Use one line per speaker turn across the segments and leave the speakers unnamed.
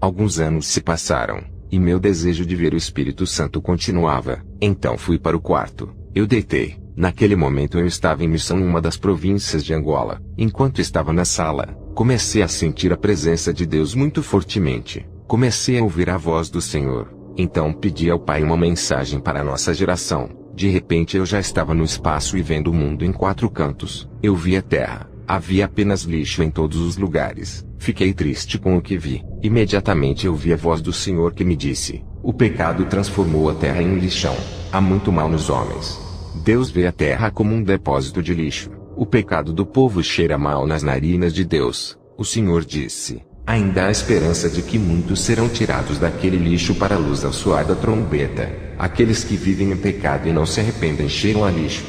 Alguns anos se passaram, e meu desejo de ver o Espírito Santo continuava. Então fui para o quarto, eu deitei. Naquele momento eu estava em missão em uma das províncias de Angola. Enquanto estava na sala, comecei a sentir a presença de Deus muito fortemente. Comecei a ouvir a voz do Senhor. Então pedi ao Pai uma mensagem para a nossa geração. De repente eu já estava no espaço e vendo o mundo em 4 cantos. Eu vi a terra. Havia apenas lixo em todos os lugares. Fiquei triste com o que vi. Imediatamente eu vi a voz do Senhor que me disse: o pecado transformou a terra em um lixão. Há muito mal nos homens. Deus vê a terra como um depósito de lixo. O pecado do povo cheira mal nas narinas de Deus. O Senhor disse: ainda há esperança de que muitos serão tirados daquele lixo para a luz ao soar da trombeta. Aqueles que vivem em pecado e não se arrependem cheiram a lixo.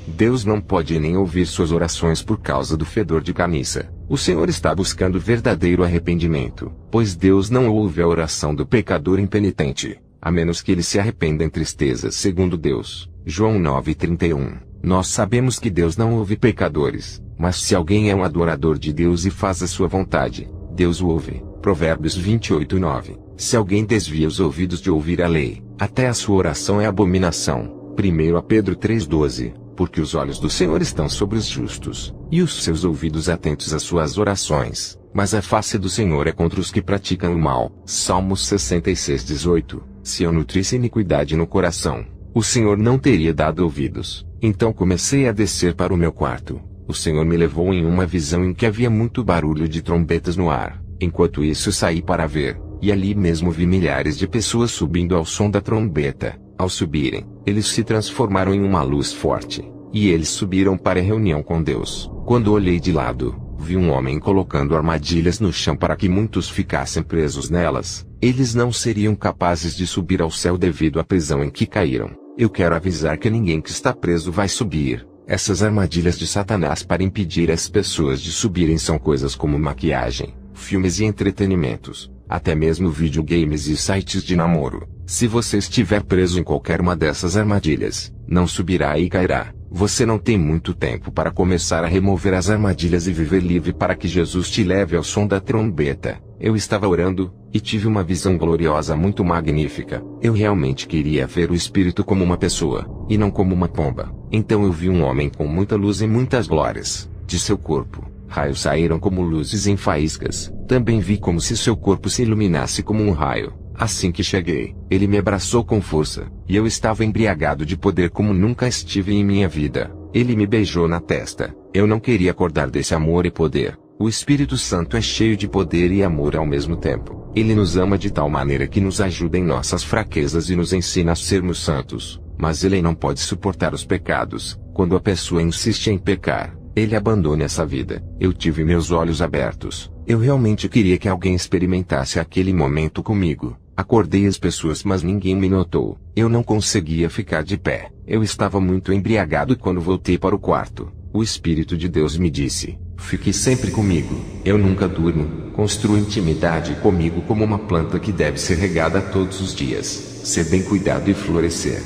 Deus não pode nem ouvir suas orações por causa do fedor de caniça. O Senhor está buscando verdadeiro arrependimento, pois Deus não ouve a oração do pecador impenitente, a menos que ele se arrependa em tristeza segundo Deus. João 9:31. Nós sabemos que Deus não ouve pecadores, mas se alguém é um adorador de Deus e faz a sua vontade, Deus o ouve. Provérbios 28:9. Se alguém desvia os ouvidos de ouvir a lei, até a sua oração é abominação. 1 Pedro 3:12. Porque os olhos do Senhor estão sobre os justos, e os seus ouvidos atentos às suas orações, mas a face do Senhor é contra os que praticam o mal. Salmos 66:18. Se eu nutrisse iniquidade no coração, o Senhor não teria dado ouvidos. Então comecei a descer para o meu quarto. O Senhor me levou em uma visão em que havia muito barulho de trombetas no ar. Enquanto isso saí para ver, e ali mesmo vi milhares de pessoas subindo ao som da trombeta. Ao subirem, eles se transformaram em uma luz forte, e eles subiram para a reunião com Deus. Quando olhei de lado, vi um homem colocando armadilhas no chão para que muitos ficassem presos nelas. Eles não seriam capazes de subir ao céu devido à prisão em que caíram. Eu quero avisar que ninguém que está preso vai subir. Essas armadilhas de Satanás para impedir as pessoas de subirem são coisas como maquiagem, filmes e entretenimentos, até mesmo videogames e sites de namoro. Se você estiver preso em qualquer uma dessas armadilhas, não subirá e cairá. Você não tem muito tempo para começar a remover as armadilhas e viver livre para que Jesus te leve ao som da trombeta. Eu estava orando, e tive uma visão gloriosa muito magnífica. Eu realmente queria ver o Espírito como uma pessoa, e não como uma pomba. Então eu vi um homem com muita luz e muitas glórias. De seu corpo, raios saíram como luzes em faíscas. Também vi como se seu corpo se iluminasse como um raio. Assim que cheguei, ele me abraçou com força, e eu estava embriagado de poder como nunca estive em minha vida. Ele me beijou na testa. Eu não queria acordar desse amor e poder. O Espírito Santo é cheio de poder e amor ao mesmo tempo. Ele nos ama de tal maneira que nos ajuda em nossas fraquezas e nos ensina a sermos santos. Mas ele não pode suportar os pecados. Quando a pessoa insiste em pecar, ele abandona essa vida. Eu tive meus olhos abertos. Eu realmente queria que alguém experimentasse aquele momento comigo. Acordei as pessoas, mas ninguém me notou. Eu não conseguia ficar de pé. Eu estava muito embriagado e quando voltei para o quarto, o Espírito de Deus me disse: fique sempre comigo. Eu nunca durmo. Construa intimidade comigo como uma planta que deve ser regada todos os dias, ser bem cuidado e florescer.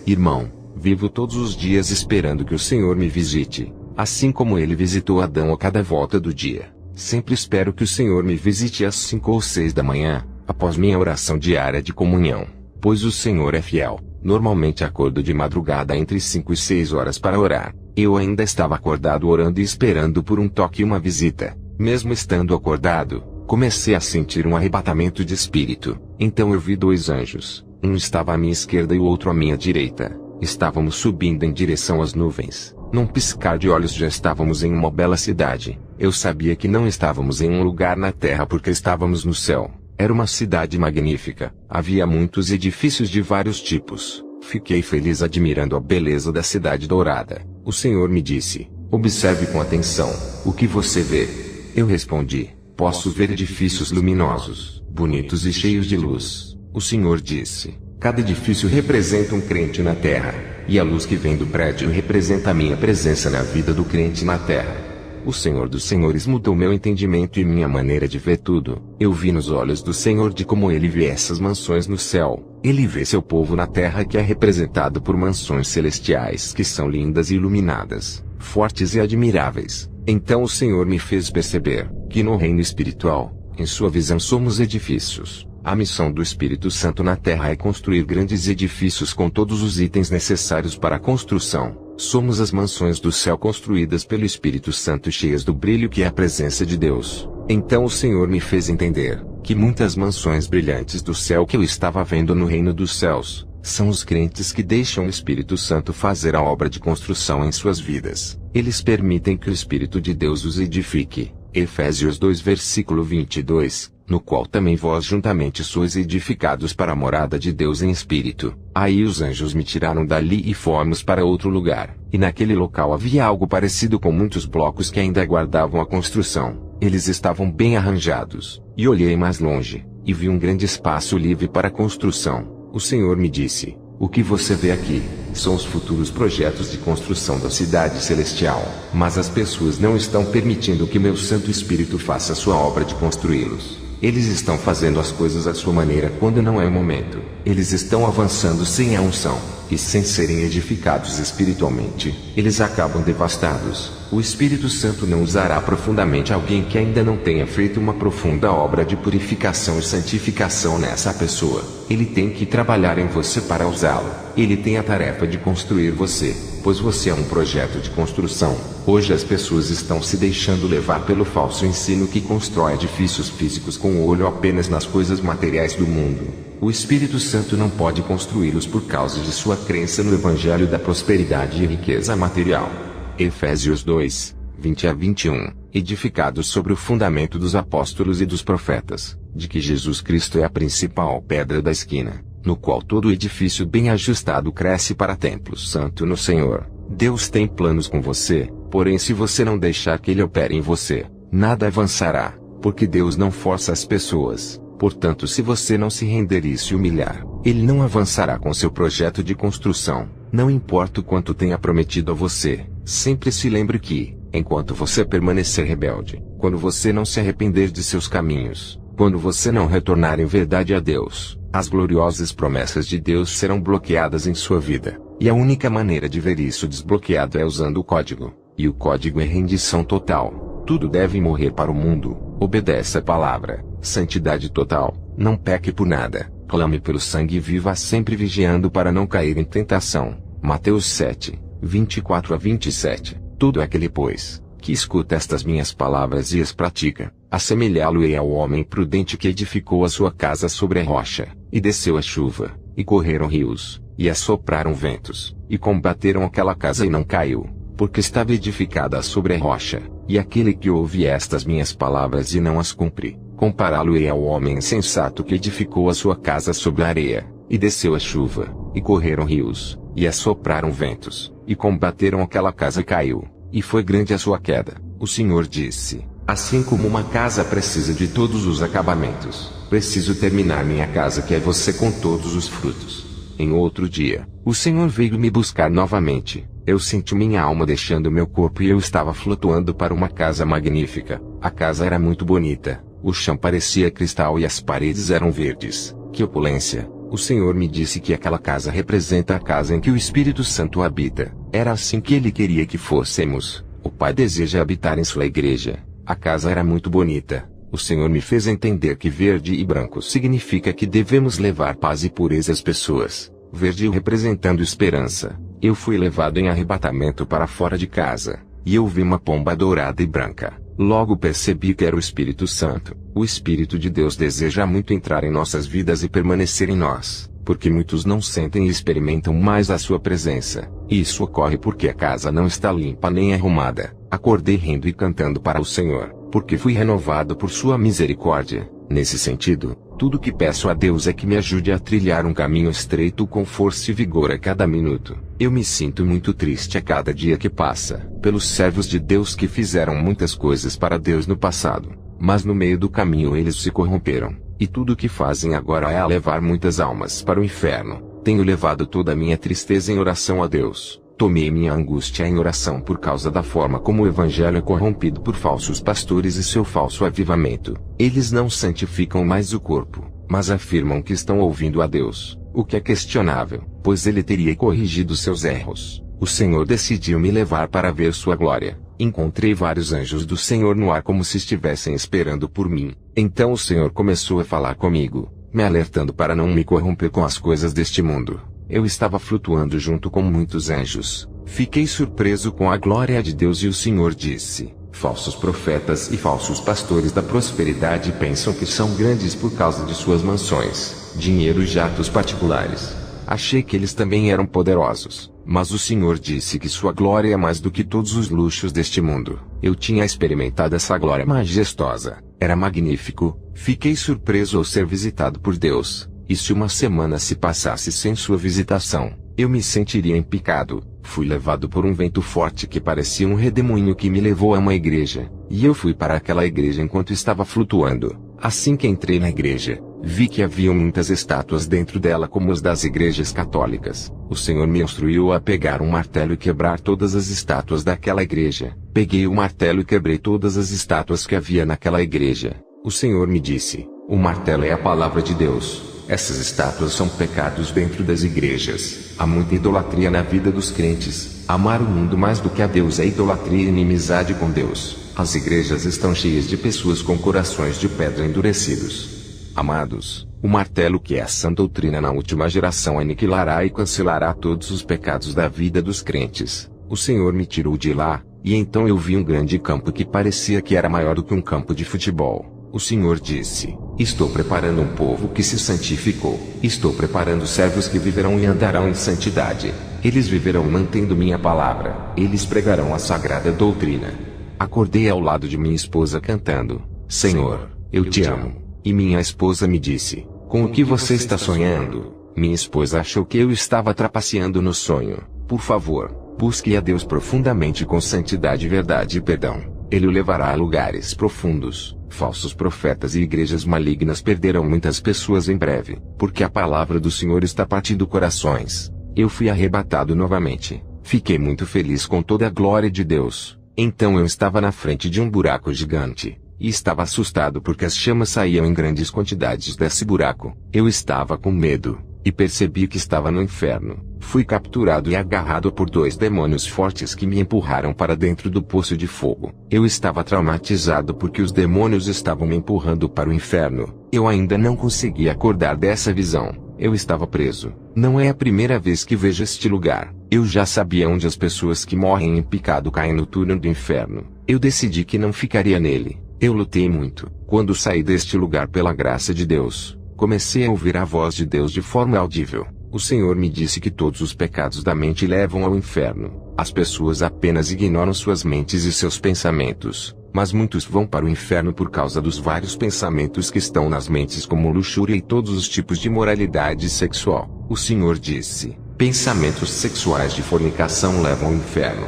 Irmão, vivo todos os dias esperando que o Senhor me visite, assim como ele visitou Adão a cada volta do dia. Sempre espero que o Senhor me visite às 5 ou 6 da manhã, após minha oração diária de comunhão, pois o Senhor é fiel. Normalmente acordo de madrugada entre 5 e 6 horas para orar. Eu ainda estava acordado orando e esperando por um toque e uma visita. Mesmo estando acordado, comecei a sentir um arrebatamento de espírito. Então eu vi 2 anjos. Um estava à minha esquerda e o outro à minha direita. Estávamos subindo em direção às nuvens. Num piscar de olhos já estávamos em uma bela cidade. Eu sabia que não estávamos em um lugar na terra porque estávamos no céu. Era uma cidade magnífica. Havia muitos edifícios de vários tipos. Fiquei feliz admirando a beleza da cidade dourada. O Senhor me disse: observe com atenção. O que você vê? Eu respondi: posso ver edifícios luminosos, bonitos e cheios de luz. O Senhor disse: cada edifício representa um crente na terra, e a luz que vem do prédio representa a minha presença na vida do crente na terra. O Senhor dos Senhores mudou meu entendimento e minha maneira de ver tudo. Eu vi nos olhos do Senhor de como ele vê essas mansões no céu. Ele vê seu povo na terra que é representado por mansões celestiais que são lindas e iluminadas, fortes e admiráveis. Então o Senhor me fez perceber que no reino espiritual, Em sua visão somos edifícios. A missão do Espírito Santo na Terra é construir grandes edifícios com todos os itens necessários para a construção. Somos as mansões do céu construídas pelo Espírito Santo e cheias do brilho que é a presença de Deus. Então o Senhor me fez entender que muitas mansões brilhantes do céu que eu estava vendo no reino dos céus, são os crentes que deixam o Espírito Santo fazer a obra de construção em suas vidas. Eles permitem que o Espírito de Deus os edifique. Efésios 2 versículo 22, no qual também vós juntamente sois edificados para a morada de Deus em Espírito. Aí os anjos me tiraram dali e fomos para outro lugar. E naquele local havia algo parecido com muitos blocos que ainda aguardavam a construção. Eles estavam bem arranjados. E olhei mais longe, e vi um grande espaço livre para a construção. O Senhor me disse: o que você vê aqui, são os futuros projetos de construção da cidade celestial. Mas as pessoas não estão permitindo que meu Santo Espírito faça sua obra de construí-los. Eles estão fazendo as coisas à sua maneira quando não é o momento. Eles estão avançando sem a unção, e sem serem edificados espiritualmente, eles acabam devastados. O Espírito Santo não usará profundamente alguém que ainda não tenha feito uma profunda obra de purificação e santificação nessa pessoa. Ele tem que trabalhar em você para usá-lo. Ele tem a tarefa de construir você, pois você é um projeto de construção. Hoje as pessoas estão se deixando levar pelo falso ensino que constrói edifícios físicos com o olho apenas nas coisas materiais do mundo. O Espírito Santo não pode construí-los por causa de sua crença no Evangelho da prosperidade e riqueza material. Efésios 2, 20 a 21, edificados sobre o fundamento dos apóstolos e dos profetas, de que Jesus Cristo é a principal pedra da esquina, no qual todo edifício bem ajustado cresce para templo santo no Senhor. Deus tem planos com você, porém se você não deixar que Ele opere em você, nada avançará, porque Deus não força as pessoas. Portanto, se você não se render e se humilhar, Ele não avançará com seu projeto de construção. Não importa o quanto tenha prometido a você, sempre se lembre que, enquanto você permanecer rebelde, quando você não se arrepender de seus caminhos, quando você não retornar em verdade a Deus, as gloriosas promessas de Deus serão bloqueadas em sua vida. E a única maneira de ver isso desbloqueado é usando o código. E o código é rendição total. Tudo deve morrer para o mundo. Obedeça a palavra. Santidade total. Não peque por nada. Clame pelo sangue e viva sempre vigiando para não cair em tentação. Mateus 7, 24 a 27. Todo aquele, pois, que escuta estas minhas palavras e as pratica, assemelhá-lo-ei ao homem prudente que edificou a sua casa sobre a rocha, e desceu a chuva, e correram rios, e assopraram ventos, e combateram aquela casa e não caiu, porque estava edificada sobre a rocha. E aquele que ouve estas minhas palavras e não as cumpre, compará-lo-ei ao homem insensato que edificou a sua casa sobre a areia, e desceu a chuva, e correram rios, e assopraram ventos, e combateram aquela casa e caiu, e foi grande a sua queda. O Senhor disse: assim como uma casa precisa de todos os acabamentos, preciso terminar minha casa que é você com todos os frutos. Em outro dia, o Senhor veio me buscar novamente. Eu senti minha alma deixando meu corpo e eu estava flutuando para uma casa magnífica. A casa era muito bonita, o chão parecia cristal e as paredes eram verdes. Que opulência! O Senhor me disse que aquela casa representa a casa em que o Espírito Santo habita. Era assim que Ele queria que fôssemos. O Pai deseja habitar em sua igreja. A casa era muito bonita. O Senhor me fez entender que verde e branco significa que devemos levar paz e pureza às pessoas. Verde representando esperança. Eu fui levado em arrebatamento para fora de casa, e eu vi uma pomba dourada e branca. Logo percebi que era o Espírito Santo. O Espírito de Deus deseja muito entrar em nossas vidas e permanecer em nós, porque muitos não sentem e experimentam mais a sua presença. Isso ocorre porque a casa não está limpa nem arrumada. Acordei rindo e cantando para o Senhor, porque fui renovado por sua misericórdia. Nesse sentido, tudo que peço a Deus é que me ajude a trilhar um caminho estreito com força e vigor a cada minuto. Eu me sinto muito triste a cada dia que passa, pelos servos de Deus que fizeram muitas coisas para Deus no passado, mas no meio do caminho eles se corromperam, e tudo o que fazem agora é levar muitas almas para o inferno. Tenho levado toda a minha tristeza em oração a Deus. Tomei minha angústia em oração por causa da forma como o Evangelho é corrompido por falsos pastores e seu falso avivamento. Eles não santificam mais o corpo, mas afirmam que estão ouvindo a Deus, o que é questionável, pois Ele teria corrigido seus erros. O Senhor decidiu me levar para ver sua glória. Encontrei vários anjos do Senhor no ar como se estivessem esperando por mim. Então o Senhor começou a falar comigo, me alertando para não me corromper com as coisas deste mundo. Eu estava flutuando junto com muitos anjos. Fiquei surpreso com a glória de Deus e o Senhor disse: falsos profetas e falsos pastores da prosperidade pensam que são grandes por causa de suas mansões, dinheiro e jatos particulares. Achei que eles também eram poderosos, mas o Senhor disse que sua glória é mais do que todos os luxos deste mundo. Eu tinha experimentado essa glória majestosa. Era magnífico. Fiquei surpreso ao ser visitado por Deus. E se uma semana se passasse sem sua visitação, eu me sentiria em pecado. Fui levado por um vento forte que parecia um redemoinho que me levou a uma igreja, e eu fui para aquela igreja enquanto estava flutuando. Assim que entrei na igreja, vi que havia muitas estátuas dentro dela como as das igrejas católicas. O Senhor me instruiu a pegar um martelo e quebrar todas as estátuas daquela igreja. Peguei o martelo e quebrei todas as estátuas que havia naquela igreja. O Senhor me disse: o martelo é a palavra de Deus. Essas estátuas são pecados dentro das igrejas. Há muita idolatria na vida dos crentes. Amar o mundo mais do que a Deus é idolatria e inimizade com Deus. As igrejas estão cheias de pessoas com corações de pedra endurecidos. Amados, o martelo que é a sã doutrina na última geração aniquilará e cancelará todos os pecados da vida dos crentes. O Senhor me tirou de lá, e então eu vi um grande campo que parecia que era maior do que um campo de futebol. O Senhor disse: estou preparando um povo que se santificou. Estou preparando servos que viverão e andarão em santidade. Eles viverão mantendo minha palavra. Eles pregarão a sagrada doutrina. Acordei ao lado de minha esposa cantando: Senhor, eu te amo. E minha esposa me disse: com o que você está sonhando? Minha esposa achou que eu estava trapaceando no sonho. Por favor, busque a Deus profundamente com santidade, verdade e perdão. Ele o levará a lugares profundos. Falsos profetas e igrejas malignas perderão muitas pessoas em breve, porque a palavra do Senhor está partindo corações. Eu fui arrebatado novamente. Fiquei muito feliz com toda a glória de Deus. Então eu estava na frente de um buraco gigante, e estava assustado porque as chamas saíam em grandes quantidades desse buraco. Eu estava com medo, e percebi que estava no inferno. Fui capturado e agarrado por 2 demônios fortes que me empurraram para dentro do poço de fogo. Eu estava traumatizado porque os demônios estavam me empurrando para o inferno. Eu ainda não conseguia acordar dessa visão. Eu estava preso. Não é a primeira vez que vejo este lugar. Eu já sabia onde as pessoas que morrem em pecado caem no túnel do inferno. Eu decidi que não ficaria nele. Eu lutei muito. Quando saí deste lugar pela graça de Deus, comecei a ouvir a voz de Deus de forma audível. O Senhor me disse que todos os pecados da mente levam ao inferno. As pessoas apenas ignoram suas mentes e seus pensamentos, mas muitos vão para o inferno por causa dos vários pensamentos que estão nas mentes, como luxúria e todos os tipos de imoralidade sexual. O Senhor disse: pensamentos sexuais de fornicação levam ao inferno.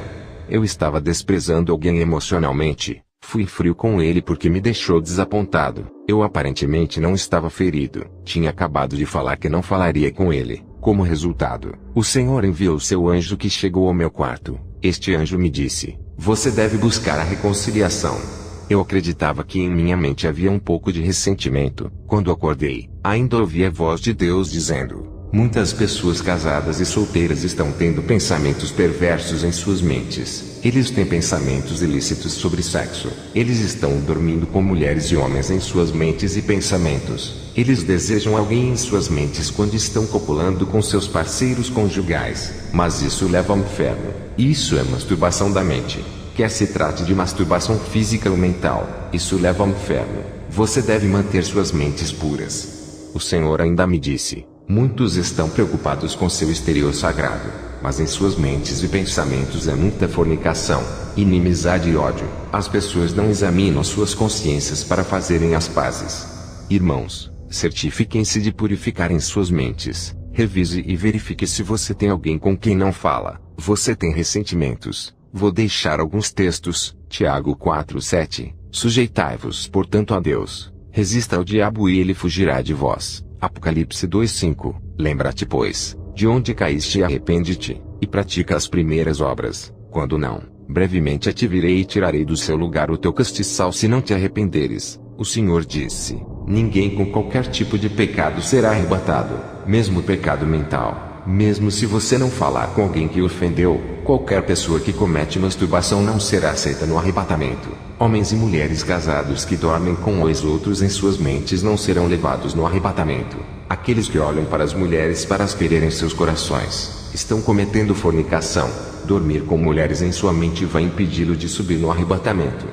Eu estava desprezando alguém emocionalmente. Fui frio com ele porque me deixou desapontado. Eu aparentemente não estava ferido. Tinha acabado de falar que não falaria com ele. Como resultado, o Senhor enviou seu anjo que chegou ao meu quarto. Este anjo me disse: você deve buscar a reconciliação. Eu acreditava que em minha mente havia um pouco de ressentimento. Quando acordei, ainda ouvi a voz de Deus dizendo: muitas pessoas casadas e solteiras estão tendo pensamentos perversos em suas mentes. Eles têm pensamentos ilícitos sobre sexo. Eles estão dormindo com mulheres e homens em suas mentes e pensamentos. Eles desejam alguém em suas mentes quando estão copulando com seus parceiros conjugais. Mas isso leva ao inferno. Isso é masturbação da mente. Quer se trate de masturbação física ou mental, isso leva ao inferno. Você deve manter suas mentes puras. O Senhor ainda me disse: muitos estão preocupados com seu exterior sagrado, mas em suas mentes e pensamentos é muita fornicação, inimizade e ódio. As pessoas não examinam suas consciências para fazerem as pazes. Irmãos, certifiquem-se de purificarem suas mentes. Revise e verifique se você tem alguém com quem não fala. Você tem ressentimentos. Vou deixar alguns textos. Tiago 4:7. Sujeitai-vos, portanto, a Deus. Resista ao diabo e ele fugirá de vós. Apocalipse 2:5. Lembra-te, pois, de onde caíste e arrepende-te, e pratica as primeiras obras. Quando não, brevemente te virei e tirarei do seu lugar o teu castiçal se não te arrependeres. O Senhor disse: ninguém com qualquer tipo de pecado será arrebatado, mesmo o pecado mental. Mesmo se você não falar com alguém que o ofendeu, qualquer pessoa que comete masturbação não será aceita no arrebatamento. Homens e mulheres casados que dormem com os outros em suas mentes não serão levados no arrebatamento. Aqueles que olham para as mulheres para as querer em seus corações, estão cometendo fornicação. Dormir com mulheres em sua mente vai impedi-lo de subir no arrebatamento.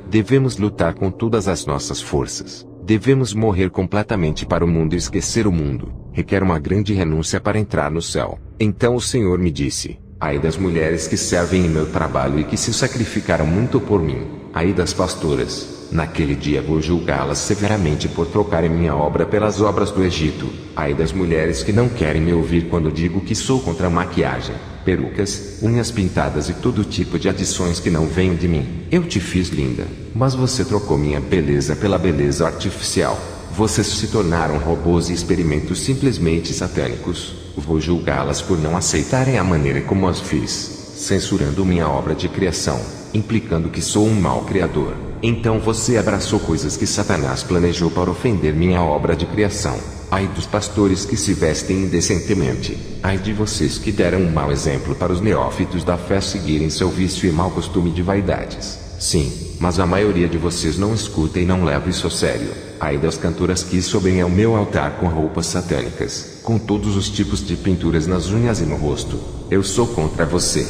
Devemos lutar com todas as nossas forças. Devemos morrer completamente para o mundo e esquecer o mundo. Requer uma grande renúncia para entrar no céu. Então o Senhor me disse: ai das mulheres que servem em meu trabalho e que se sacrificaram muito por mim. Ai das pastoras. Naquele dia vou julgá-las severamente por trocarem minha obra pelas obras do Egito. Ai das mulheres que não querem me ouvir quando digo que sou contra a maquiagem, perucas, unhas pintadas e todo tipo de adições que não vêm de mim. Eu te fiz linda, mas você trocou minha beleza pela beleza artificial. Vocês se tornaram robôs e experimentos simplesmente satânicos. Vou julgá-las por não aceitarem a maneira como as fiz, censurando minha obra de criação, implicando que sou um mau criador. Então você abraçou coisas que Satanás planejou para ofender minha obra de criação. Ai dos pastores que se vestem indecentemente. Ai de vocês que deram um mau exemplo para os neófitos da fé seguirem seu vício e mau costume de vaidades. Sim, mas a maioria de vocês não escuta e não leva isso a sério. Ai das cantoras que sobem ao meu altar com roupas satânicas, com todos os tipos de pinturas nas unhas e no rosto. Eu sou contra você,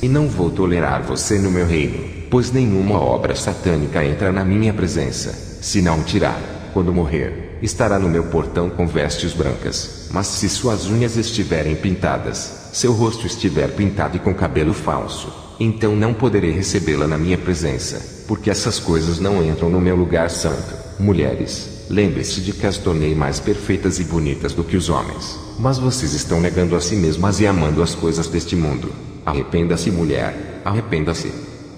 e não vou tolerar você no meu reino. Pois nenhuma obra satânica entra na minha presença, se não tirar, quando morrer, estará no meu portão com vestes brancas. Mas se suas unhas estiverem pintadas, seu rosto estiver pintado e com cabelo falso, então não poderei recebê-la na minha presença, porque essas coisas não entram no meu lugar santo. Mulheres, lembre-se de que as tornei mais perfeitas e bonitas do que os homens. Mas vocês estão negando a si mesmas e amando as coisas deste mundo. Arrependa-se, mulher, arrependa-se.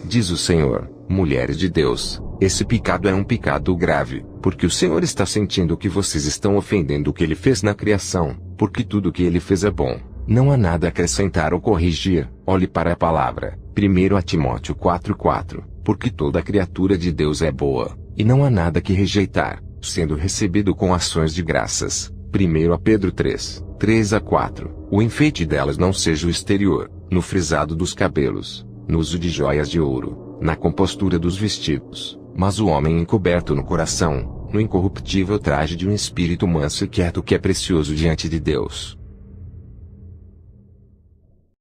Diz o Senhor, mulheres de Deus, esse pecado é um pecado grave, porque o Senhor está sentindo que vocês estão ofendendo o que Ele fez na criação, porque tudo o que Ele fez é bom. Não há nada a acrescentar ou corrigir. Olhe para a palavra, 1 Timóteo 4:4, porque toda criatura de Deus é boa, e não há nada que rejeitar, sendo recebido com ações de graças. 1 Pedro 3:3-4, o enfeite delas não seja o exterior, no frisado dos cabelos, no uso de joias de ouro, na compostura dos vestidos, mas o homem encoberto no coração, no incorruptível traje de um espírito manso e quieto que é precioso diante de Deus.